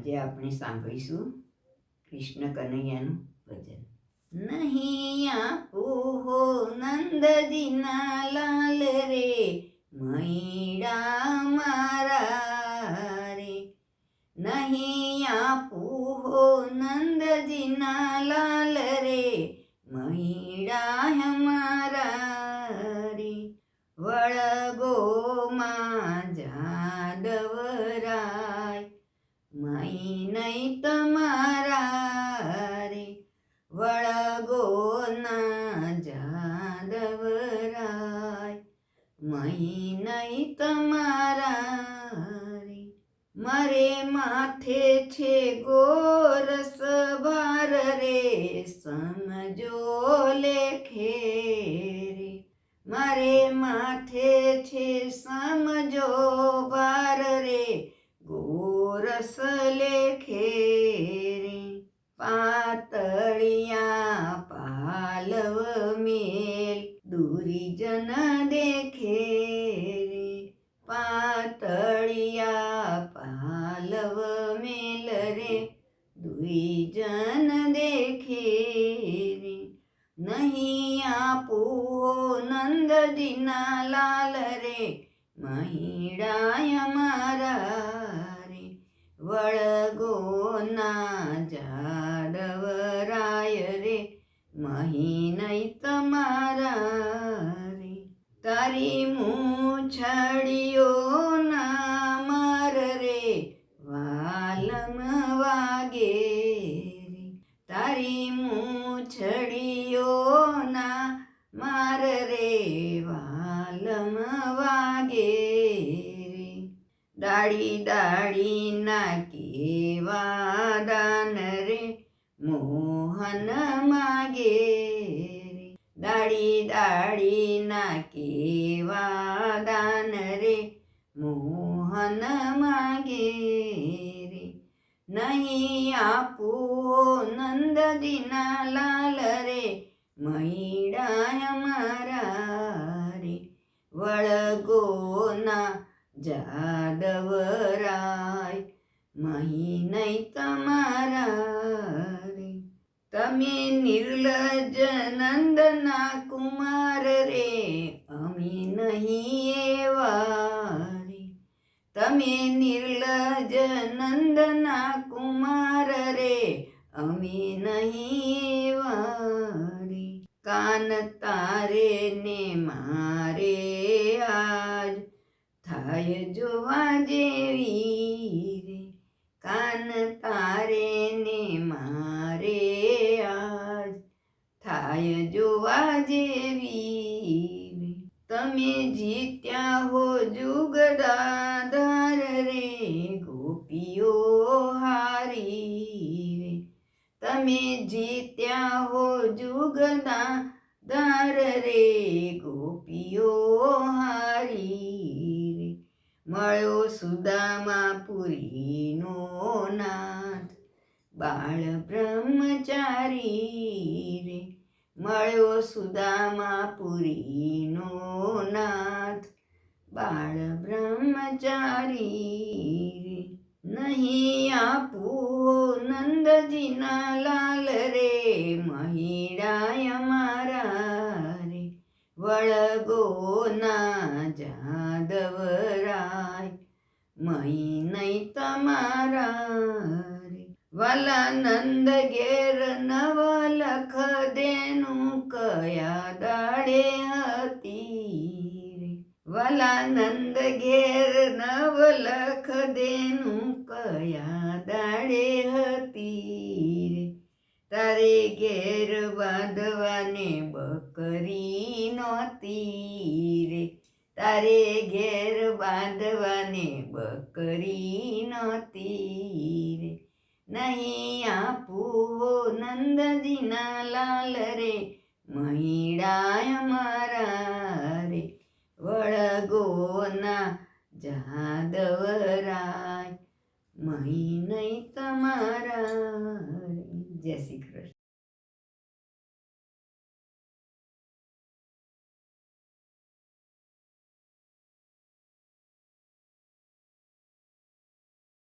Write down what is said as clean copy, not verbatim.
આજે આપણે સાંભળીશું કૃષ્ણ કનૈયાનું ભજન. નહીં આપું હો નંદજીના લાલ રે, મૈડા મારા રે. નહીં આપું હો નંદજીના લાલ રે, મૈડા મારા રે. વળગો માં જાદવરાય, મહી નહીં તમારા રે. વળગો ના જાદવરાય, મહી નહીં તમારા રે. મારે માથે છે ગોરસ ભાર રે, સમજો લેખે રે. મારે માથે છે સમજો ભાર રે, ગોરસ લેખે રે. પાતળિયા પાલવ મેલ, દુરીજન દેખે રે. પાતળિયા પાલવ મેલ રે, દુરીજન દેખે રે. નહીં આપું નંદજીના લાલ રે, મહીડાય મારા રે. વળગો ના જાદવરાય રે, મહી નહીં તમારા રે. તારી મૂછડીઓ ના માર રે, વાલમ વાગે રે. તારી મૂછડીઓ ના માર રે, વાલમ વાગે રે. દાડી દાડી ના કેવા દાન રે, મોહન માગે રે. દાડી દાડી ના કેવા દાન રે, મોહન માગે રે. નહીં આપું નંદજીના લાલ રે, મૈડાય મારા રે. વળગો ના જાદવરાય, મહી નહીં તમારા રે. તમે નિર્લજ નંદના કુમાર રે, અમે નહીં એવા રે. તમે નિર્લજ નંદના કુમાર રે, અમે નહીં એવા રે. કાન તારે ને મારે આજ, થાય જોવા જેવી રે. કાન તારે ને મારે આજ, થાય જોવા જેવી રે. તમે જીત્યા હો જુગદાધાર રે, ગોપીઓ હારી રે. તમે જીત્યા હો જુગદાધાર રે, ગોપીઓ હારી રે. મળ્યો સુદામા પુરીનો નાથ, બાળ બ્રહ્મચારી રે. મળ્યો સુદામા પુરીનો નાથ, બાળ બ્રહ્મચારી રે. નહીં આપું નંદજીના લાલ રે, મહીડાય મારા રે. વળગો ના જાદવરાય, મહી નહીં તમારા રે. વાલા નંદ ઘેર નવલખ દેનું, કયા દાડે હતી રે. વાલા નંદ ઘેર નવલખ દેનું, કયા દાડે હતી રે. તારે ઘેર બાંધવાને બકરી નહોતી રે. તારે ઘેર બાંધવાને બકરી નહોતી રે. નહીં આપું નંદજીના લાલ રે, મહીડાય મારા રે. વળગો ના જાદવરાય, મહી નહીં તમારા રે. જય શ્રી કૃષ્ણ.